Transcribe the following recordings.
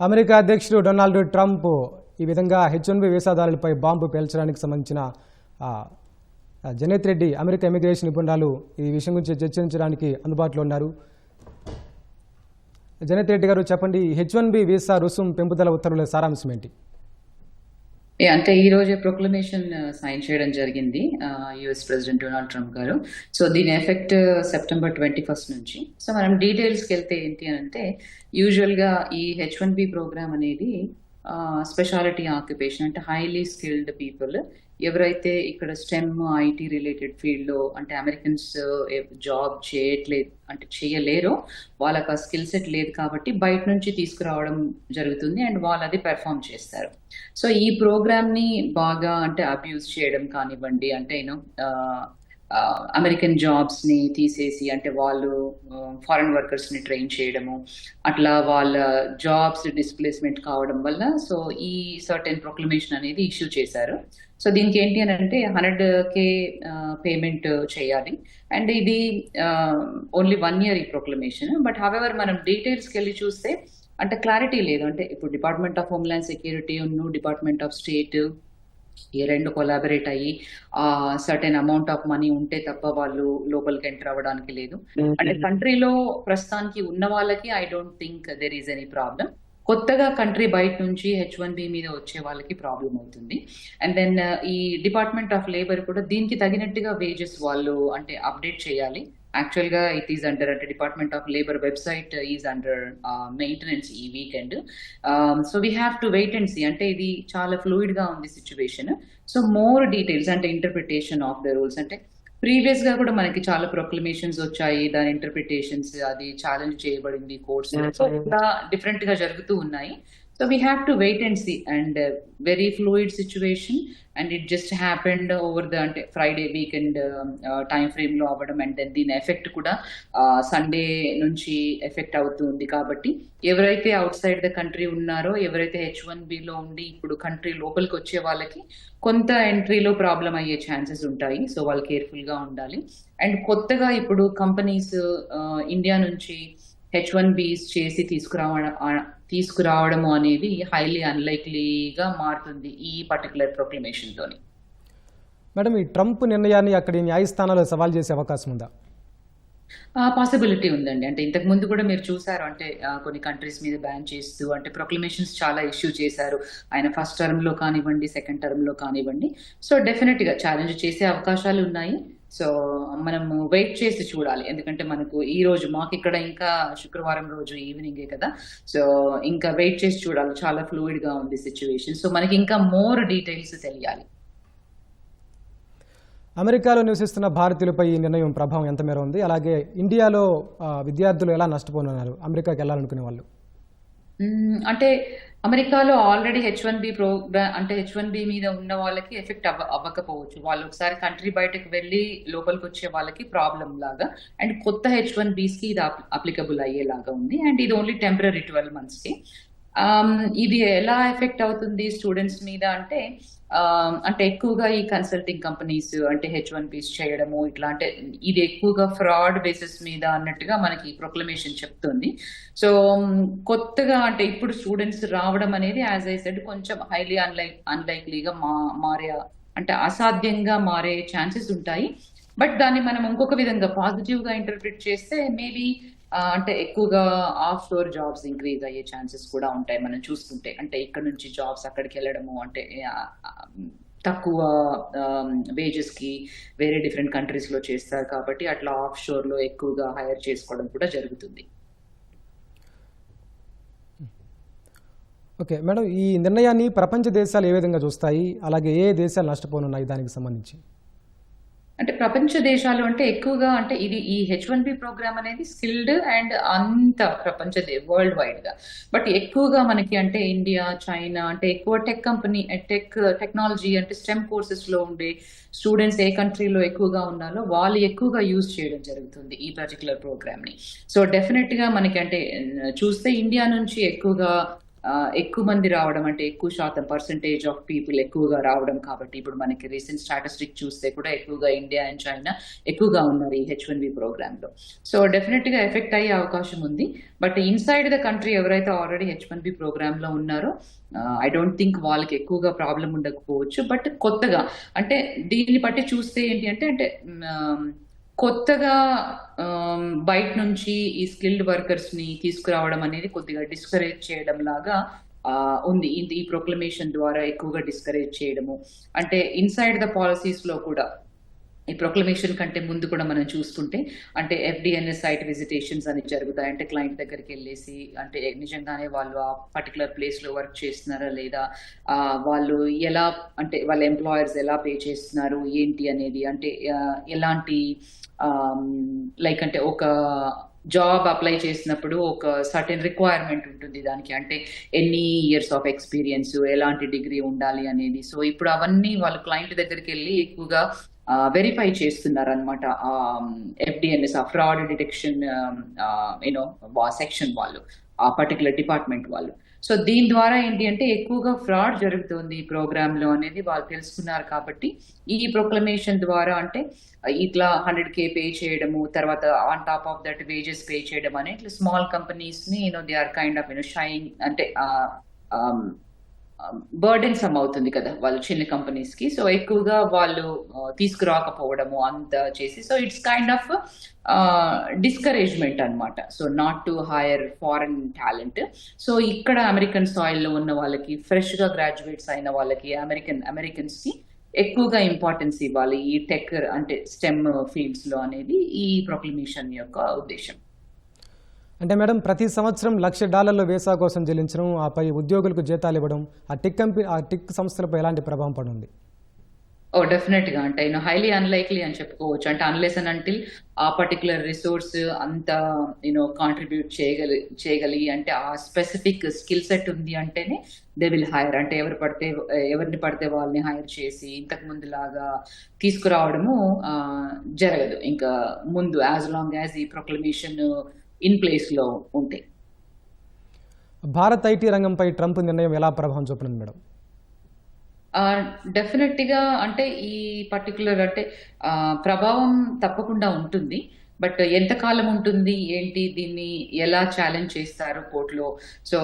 America అధ్యక్షుడు Donald Trump ఈ విధంగా హెచ్1బి వీసాదారులపై బాంబు పేల్చడానికి సంబంధించిన జనేత్ రెడ్డి అమెరికా ఇమిగ్రేషన్ నిపుణురాలు ఈ విషయం గురించి చర్చించడానికి అందుబాటులో ఉన్నారు. జనేత్ రెడ్డి గారు చెప్పండి, హెచ్1బి వీసా రుసుం పెంపుదల ఉత్తర్వుల సారాంశం ఏంటి? అంటే ఈ రోజే ప్రొక్లమేషన్ సైన్ చేయడం జరిగింది యుఎస్ ప్రెసిడెంట్ డొనాల్డ్ ట్రంప్ గారు. సో దీని ఎఫెక్ట్ సెప్టెంబర్ 21 నుంచి. సో మనం డీటెయిల్స్కి వెళ్తే ఏంటి అని అంటే, యూజువల్గా ఈ H1B ప్రోగ్రామ్ అనేది స్పెషాలిటీ ఆక్యుపేషన్ అంటే హైలీ స్కిల్డ్ పీపుల్ ఎవరైతే ఇక్కడ స్టెమ్ ఐటీ రిలేటెడ్ ఫీల్డ్లో అంటే అమెరికన్స్ జాబ్ చేయలేరో వాళ్ళకి ఆ స్కిల్ సెట్ లేదు కాబట్టి బయట నుంచి తీసుకురావడం జరుగుతుంది అండ్ వాళ్ళు అది పెర్ఫామ్ చేస్తారు. సో ఈ ప్రోగ్రామ్ని బాగా అంటే అబ్యూజ్ చేయడం కానివ్వండి, అంటే అమెరికన్ జాబ్స్ని తీసేసి అంటే వాళ్ళు ఫారెన్ వర్కర్స్ని ట్రైన్ చేయడము, అట్లా వాళ్ళ జాబ్స్ డిస్ప్లేస్మెంట్ కావడం వల్ల సో ఈ సర్టెన్ ప్రొక్లమేషన్ అనేది ఇష్యూ చేశారు. సో దీనికి ఏంటి అని అంటే 100K పేమెంట్ చేయాలి అండ్ ఇది ఓన్లీ 1 year ఈ ప్రొక్లమేషన్. బట్ హవెవర్ మనం డీటెయిల్స్కి వెళ్ళి చూస్తే అంటే క్లారిటీ లేదు. అంటే ఇప్పుడు department of homeland security department of state ఈ రెండు కొలాబరేట్ అయ్యి సర్టెన్ అమౌంట్ ఆఫ్ మనీ ఉంటే తప్ప వాళ్ళు లోపలికి ఎంటర్ అవ్వడానికి లేదు. అంటే కంట్రీలో ప్రస్తుతానికి ఉన్న వాళ్ళకి I don't think there is any problem. కొత్తగా కంట్రీ బయట నుంచి H1B మీద వచ్చే వాళ్ళకి ప్రాబ్లం అవుతుంది. అండ్ దెన్ ఈ డిపార్ట్మెంట్ ఆఫ్ లేబర్ కూడా దీనికి తగినట్టుగా వేజెస్ వాళ్ళు అంటే అప్డేట్ చేయాలి. యాక్చువల్గా ఇట్ ఈస్ అండర్ అంటే department of labour website is under maintenance ఈ weekend. So we have to wait and see. అంటే ఇది చాలా ఫ్లూయిడ్గా ఉంది సిచ్యువేషన్. సో మోర్ డీటెయిల్స్ అంటే ఇంటర్ప్రిటేషన్ ఆఫ్ ద రూల్స్ అంటే ప్రీవియస్ గా కూడా మనకి చాలా ప్రొక్లమేషన్స్ వచ్చాయి, దాని ఇంటర్ప్రిటేషన్స్ అది ఛాలెంజ్ చేయబడింది కోర్ట్స్. సో ఇలా డిఫరెంట్ గా జరుగుతూ ఉన్నాయి. So we have to wait and see and very fluid situation and it just happened over the అంటే ఫ్రైడే వీకెండ్ టైం ఫ్రేమ్ లో అవ్వడం అండ్ దెన్ దీని ఎఫెక్ట్ కూడా సండే నుంచి ఎఫెక్ట్ అవుతుంది. కాబట్టి ఎవరైతే అవుట్ సైడ్ ద కంట్రీ ఉన్నారో, ఎవరైతే H1Bలో ఉండి ఇప్పుడు కంట్రీ లోపలికి వచ్చే వాళ్ళకి కొంత ఎంట్రీలో ప్రాబ్లం అయ్యే ఛాన్సెస్ ఉంటాయి. సో వాళ్ళు కేర్ఫుల్ గా ఉండాలి. అండ్ కొత్తగా ఇప్పుడు కంపెనీస్ ఇండియా నుంచి H1Bs చేసి తీసుకురావడము అనేది హైలీ అన్లైక్లీగా మారుతుంది ఈ పర్టికులర్ ప్రొక్లమేషన్ తోని. మేడం, ఈ ట్రంప్ నిర్ణయాన్ని అక్కడి న్యాయస్థానాలు సవాల్ చేసే అవకాశం ఉందా? పాసిబిలిటీ ఉందండి. అంటే ఇంతకు ముందు కూడా మీరు చూసారు అంటే కొన్ని కంట్రీస్ మీద బ్యాన్ చేస్తూ అంటే ప్రొక్లమేషన్స్ చాలా ఇష్యూ చేశారు. ఆయన ఫస్ట్ టర్మ్ లో కానివ్వండి, సెకండ్ టర్మ్ లో కానివ్వండి. సో డెఫినెట్ గా ఛాలెంజ్ చేసే అవకాశాలు ఉన్నాయి. సో మనము వెయిట్ చేసి చూడాలి. ఎందుకంటే మనకు ఈ రోజు మాకు ఇక్కడ ఇంకా శుక్రవారం రోజు ఈవినింగే కదా. సో ఇంకా వెయిట్ చేసి చూడాలి. చాలా ఫ్లూయిడ్ గా ఉంది సిచ్యువేషన్. సో మనకి ఇంకా మోర్ డీటెయిల్స్ తెలియాలి. అమెరికాలో నివసిస్తున్న భారతీయులపై ఈ నిర్ణయం ప్రభావం ఎంత మేర ఉంది? అలాగే ఇండియాలో విద్యార్థులు ఎలా నష్టపోనున్నారు అమెరికాకి వెళ్ళాలనుకునే వాళ్ళు? అంటే అమెరికాలో ఆల్రెడీ H1B ప్రోగ్రామ్ అంటే H1B మీద ఉన్న వాళ్ళకి ఎఫెక్ట్ అవ్వకపోవచ్చు. వాళ్ళు ఒకసారి కంట్రీ బయటకు వెళ్ళి లోపలికి వచ్చే వాళ్ళకి ప్రాబ్లం లాగా అండ్ కొత్త H1Bs కి ఇది అప్లికబుల్ అయ్యేలాగా ఉంది. అండ్ ఇది ఓన్లీ టెంపరరీ 12 months కి. ఇది ఎలా ఎఫెక్ట్ అవుతుంది స్టూడెంట్స్ మీద అంటే అంటే ఎక్కువగా ఈ కన్సల్టింగ్ కంపెనీస్ అంటే H1Bs చేయడము ఇట్లా అంటే ఇది ఎక్కువగా ఫ్రాడ్ బేసిస్ మీద అన్నట్టుగా మనకి ప్రొక్లమేషన్ చెప్తుంది. సో కొత్తగా అంటే ఇప్పుడు స్టూడెంట్స్ రావడం అనేది యాజ్ ఐ సెడ్ కొంచెం హైలీ అన్లైక్లీగా మారే అంటే అసాధ్యంగా మారే ఛాన్సెస్ ఉంటాయి. బట్ దాన్ని మనం ఇంకొక విధంగా పాజిటివ్ గా ఇంటర్ప్రిట్ చేస్తే మేబీ అంటే ఎక్కువగా ఆఫ్ షోర్ జాబ్స్ ఇంక్రీజ్ అయ్యే ఛాన్సెస్ కూడా ఉంటాయి మనం చూసుకుంటే. అంటే ఇక్కడ నుంచి జాబ్స్ అక్కడికి వెళ్ళడము అంటే తక్కువ వేజెస్ కి వేరే డిఫరెంట్ కంట్రీస్ లో చేస్తారు కాబట్టి అట్లా ఆఫ్ షోర్ లో ఎక్కువగా హైర్ చేసుకోవడం కూడా జరుగుతుంది. ఓకే మేడం, ఈ నిర్ణయాన్ని ప్రపంచ దేశాలు ఏ విధంగా చూస్తాయి? అలాగే ఏ దేశాలు నష్టపోనున్నాయి దానికి సంబంధించి? అంటే ప్రపంచ దేశాలు అంటే ఎక్కువగా అంటే ఇది ఈ H1B ప్రోగ్రామ్ అనేది స్కిల్డ్ అండ్ అంత ప్రపంచ వరల్డ్ వైడ్ గా. బట్ ఎక్కువగా మనకి అంటే ఇండియా, చైనా అంటే ఎక్కువ టెక్నాలజీ అంటే స్టెమ్ కోర్సెస్ లో ఉండే స్టూడెంట్స్ ఏ కంట్రీలో ఎక్కువగా ఉన్నారో వాళ్ళు ఎక్కువగా యూజ్ చేయడం జరుగుతుంది ఈ పర్టికులర్ ప్రోగ్రామ్ ని. సో డెఫినెట్ గా మనకి అంటే చూస్తే ఇండియా నుంచి ఎక్కువగా ఎక్కువ మంది రావడం అంటే ఎక్కువ శాతం పర్సంటేజ్ ఆఫ్ పీపుల్ ఎక్కువగా రావడం కాబట్టి ఇప్పుడు మనకి రీసెంట్ స్టాటిస్టిక్ చూస్తే కూడా ఎక్కువగా ఇండియా అండ్ చైనా ఎక్కువగా ఉన్నారు ఈ H1B ప్రోగ్రామ్ లో. సో డెఫినెట్ గా ఎఫెక్ట్ అయ్యే అవకాశం ఉంది. బట్ ఇన్సైడ్ ద కంట్రీ ఎవరైతే ఆల్రెడీ H1B ప్రోగ్రామ్ లో ఉన్నారో ఐ డోంట్ థింక్ వాళ్ళకి ఎక్కువగా ప్రాబ్లం ఉండకపోవచ్చు. బట్ కొత్తగా అంటే దీన్ని బట్టి చూస్తే ఏంటి అంటే అంటే కొత్తగా బయట నుంచి ఈ స్కిల్డ్ వర్కర్స్ ని తీసుకురావడం అనేది కొద్దిగా డిస్కరేజ్ చేయడం లాగా ఉంది. ఈ ప్రొక్లమేషన్ ద్వారా ఎక్కువగా డిస్కరేజ్ చేయడము అంటే ఇన్సైడ్ ద పాలసీస్ లో కూడా ఈ ప్రొక్లమేషన్ కంటే ముందు కూడా మనం చూసుకుంటే అంటే FDNS సైట్ విజిటేషన్స్ అని జరుగుతాయి. అంటే క్లయింట్ దగ్గరికి వెళ్ళేసి అంటే నిజంగానే వాళ్ళు ఆ పర్టికులర్ ప్లేస్ లో వర్క్ చేస్తున్నారా లేదా, వాళ్ళు ఎలా అంటే వాళ్ళ ఎంప్లాయర్స్ ఎలా పే చేస్తున్నారు ఏంటి అనేది, అంటే ఎలాంటి లైక్ అంటే ఒక జాబ్ అప్లై చేసినప్పుడు ఒక సర్టెన్ రిక్వైర్మెంట్ ఉంటుంది దానికి, అంటే ఎన్ని ఇయర్స్ ఆఫ్ ఎక్స్పీరియన్స్, ఎలాంటి డిగ్రీ ఉండాలి అనేది. సో ఇప్పుడు అవన్నీ వాళ్ళు క్లయింట్ దగ్గరికి వెళ్ళి ఎక్కువగా వెరిఫై చేస్తున్నారు అనమాట. FDNS ఆ ఫ్రాడ్ డిటెక్షన్ సెక్షన్ వాళ్ళు, ఆ పర్టికులర్ డిపార్ట్మెంట్ వాళ్ళు. సో దీని ద్వారా ఏంటి అంటే ఎక్కువగా ఫ్రాడ్ జరుగుతుంది ఈ ప్రోగ్రామ్ లో అనేది వాళ్ళు తెలుసుకున్నారు. కాబట్టి ఈ ప్రొక్లమేషన్ ద్వారా అంటే ఇట్లా 100K పే చేయడము, తర్వాత on top of that wages పే చేయడం అనేది ఇట్లా స్మాల్ కంపెనీస్ ని they are kind of shine అంటే బర్డెన్ సమ్ అవుతుంది కదా వాళ్ళు చిన్న కంపెనీస్ కి. సో ఎక్కువగా వాళ్ళు తీసుకురాకపోవడము అంత చేసి, so it's kind of discouragement అనమాట. So not to hire foreign talent. So ఇక్కడ అమెరికన్ సాయిల్ లో ఉన్న వాళ్ళకి, ఫ్రెష్ గా గ్రాడ్యుయేట్స్ అయిన వాళ్ళకి, అమెరికన్స్ కి ఎక్కువగా ఇంపార్టెన్స్ ఇవ్వాలి ఈ టెక్ అంటే స్టెమ్ ఫీల్డ్స్ లో అనేది ఈ ప్రొక్లమేషన్ యొక్క ఉద్దేశం. అంటే మేడం, ప్రతి సంవత్సరం $1,00,000 వీసా కోసం చెల్లించడం, ఆపై ఉద్యోగులకు జీతాలు ఇవ్వడం ఆ టెక్ సంస్థలపై ఎలాంటి ప్రభావం పడుతుంది? డెఫినెట్ గా అంటే హైలీ అన్లైక్లీ అని చెప్పుకోవచ్చు. అంటే అన్లెస్ అండ్ అంటిల్ ఆ పర్టికులర్ రిసోర్స్ అంత కాంట్రిబ్యూట్ చేయగలిగి అంటే ఆ స్పెసిఫిక్ స్కిల్ సెట్ ఉంది అంటేనే దే విల్ హైర్. అంటే ఎవరిని పడితే వాళ్ళని హైర్ చేసి ఇంతకు ముందు లాగా తీసుకురావడము జరగదు ఇంకా ముందు, యాజ్ లాంగ్ యాజ్ ఈ ప్రొక్లమేషన్ ఇన్ ప్లేస్ లో ఉంటే. భారత్ ఐటీ రంగంపై ట్రంప్ నిర్ణయం ఎలా ప్రభావం చూపనుంది మేడం? డెఫినెట్ గా అంటే ఈ పర్టికులర్ అంటే ప్రభావం తప్పకుండా ఉంటుంది. బట్ ఎంతకాలం ఉంటుంది ఏంటి, దీన్ని ఎలా ఛాలెంజ్ చేస్తారు కోర్టులో. సో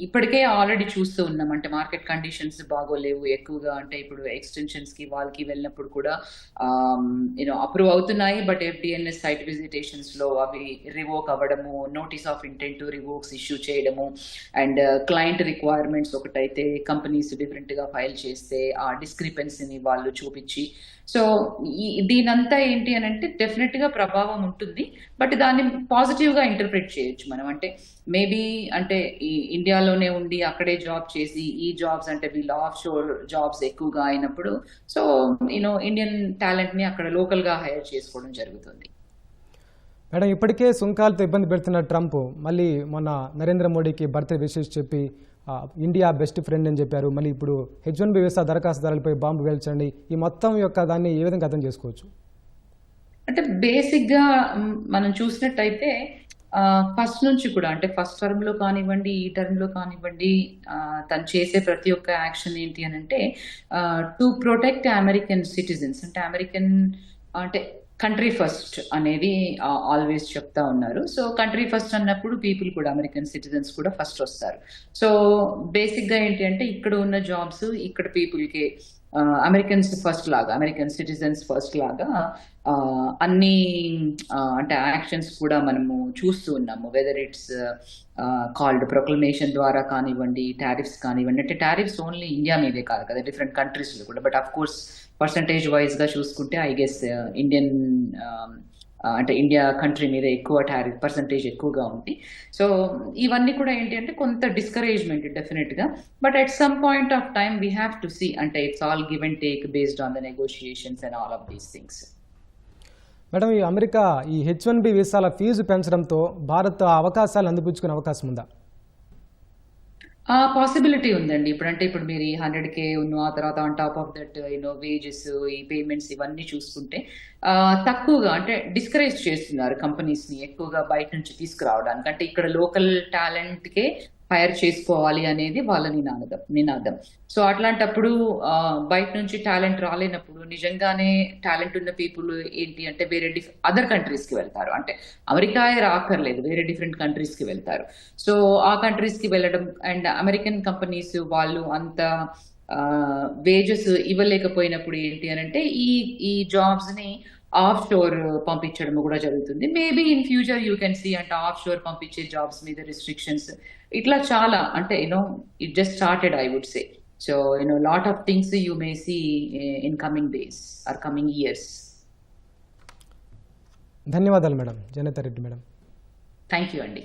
ఇప్పటికే ఆల్రెడీ చూస్తూ ఉన్నాం అంటే మార్కెట్ కండిషన్స్ బాగోలేవు ఎక్కువగా. అంటే ఇప్పుడు ఎక్స్టెన్షన్స్ కి వాళ్ళకి వెళ్ళినప్పుడు కూడా అప్రూవ్ అవుతున్నాయి. బట్ FDNS సైట్ విజిటేషన్స్ లో అవి రివోక్ అవ్వడము, notice of intent to revokes issue చేయడము, అండ్ క్లయింట్ రిక్వైర్మెంట్స్ ఒకటైతే కంపెనీస్ డిఫరెంట్ గా ఫైల్ చేస్తే ఆ డిస్క్రిపెన్సీని వాళ్ళు చూపించి. సో దీనంతా ఏంటి అని అంటే డెఫినెట్ గా ప్రభావం ఉంటుంది. బట్ దాన్ని పాజిటివ్ గా ఇంటర్ప్రిట్ చేయొచ్చు మనం. అంటే మేబీ అంటే ఈ ఇండియాలోనే ఉండి అక్కడే జాబ్ చేసి ఈ జాబ్స్ అంటే వీళ్ళ ఆఫ్ షోర్ జాబ్స్ ఎక్కువగా అయినప్పుడు సో ఇండియన్ టాలెంట్ ని అక్కడ లోకల్ గా హైర్ చేసుకోవడం జరుగుతుంది. మేడం, ఇప్పటికే సుంకాలతో ఇబ్బంది పెడుతున్న ట్రంప్ మళ్ళీ మొన్న నరేంద్ర మోడీకి బర్త్డే విషెస్ చెప్పి ఇండియా బెస్ట్ ఫ్రెండ్ అని చెప్పారు. మళ్ళీ ఇప్పుడు H1B వీసా దరఖాస్తుదారులపై బాంబు వేల్చండి. ఈ మొత్తం యొక్క దాన్ని ఏ విధంగా అర్థం చేసుకోవచ్చు? అంటే బేసిక్ గా మనం చూసినట్టయితే ఫస్ట్ నుంచి కూడా అంటే ఫస్ట్ టర్మ్ లో కానివ్వండి, ఈ టర్మ్ లో కానివ్వండి, తను చేసే ప్రతి ఒక్క యాక్షన్ ఏంటి అని అంటే టు ప్రొటెక్ట్ అమెరికన్ సిటిజన్స్. అంటే అమెరికన్ అంటే కంట్రీ ఫస్ట్ అనేది ఆల్వేస్ చెప్తా ఉన్నారు. సో కంట్రీ ఫస్ట్ అన్నప్పుడు పీపుల్ కూడా అమెరికన్ సిటిజన్స్ కూడా ఫస్ట్ వస్తారు. సో బేసిక్ గా ఏంటి అంటే ఇక్కడ ఉన్న జాబ్స్ ఇక్కడ పీపుల్ కి అమెరికన్స్ ఫస్ట్ లాగా, అమెరికన్ సిటిజన్స్ ఫస్ట్ లాగా అన్ని అంటే యాక్షన్స్ కూడా మనము చూస్తూ ఉన్నాము. వెదర్ ఇట్స్ కాల్డ్ ప్రొక్లమేషన్ ద్వారా కానివ్వండి, టారిఫ్స్ కానివ్వండి. అంటే టారిఫ్స్ ఓన్లీ ఇండియా మీదే కాదు కదా, డిఫరెంట్ కంట్రీస్ లో కూడా. But of course percentage wise గా చూసుకుంటే ఐ గెస్ ఇండియన్ అంటే ఇండియా కంట్రీ మీద ఎక్కువ టారిఫ్ పర్సంటేజ్ ఎక్కువగా ఉంది. సో ఇవన్నీ కూడా ఏంటి అంటే కొంత డిస్కరేజ్మెంట్ డెఫినెట్ గా. But at some point of time we have to see. అంటే it's all give and take based on the negotiations and all of these things. Madam, ఈ అమెరికా ఈ H1B వీసాల ఫీజు పెంచడంతో భారత్ అవకాశాలు అందిపుచ్చుకునే అవకాశం ఉందా? పాసిబిలిటీ ఉందండి. ఇప్పుడు మీరు ఈ 100K ఆ తర్వాత on top of that wages, ఈ పేమెంట్స్ ఇవన్నీ చూసుకుంటే తక్కువగా అంటే డిస్కరేజ్ చేస్తున్నారు కంపెనీస్ ని ఎక్కువగా బయట నుంచి తీసుకురావడానికి. అంటే ఇక్కడ లోకల్ టాలెంట్ కే హైర్ చేసుకోవాలి అనేది వాళ్ళ నినాదం. సో అట్లాంటప్పుడు బయట నుంచి టాలెంట్ రాలేనప్పుడు నిజంగానే టాలెంట్ ఉన్న పీపుల్ ఏంటి అంటే వేరే అదర్ కంట్రీస్ కి వెళ్తారు. అంటే అమెరికాయే రాక్కర్లేదు, వేరే డిఫరెంట్ కంట్రీస్ కి వెళ్తారు. సో ఆ కంట్రీస్ కి వెళ్ళడం అండ్ అమెరికన్ కంపెనీస్ వాళ్ళు అంత వేజెస్ ఇవ్వలేకపోయినప్పుడు ఏంటి అని అంటే ఈ జాబ్స్ ని ఆఫ్ షోర్ పంపించడం కూడా జరుగుతుంది. Maybe in future you can see అంటే ఆఫ్ షోర్ పంపించే జాబ్స్ మీద రిస్ట్రిక్షన్స్ ఇట్లా చాలా అంటే it just started I would say. So lot of things you may see in coming days or coming years. ధన్యవాదాలు madam, Janata Reddy madam. Thank you అండి.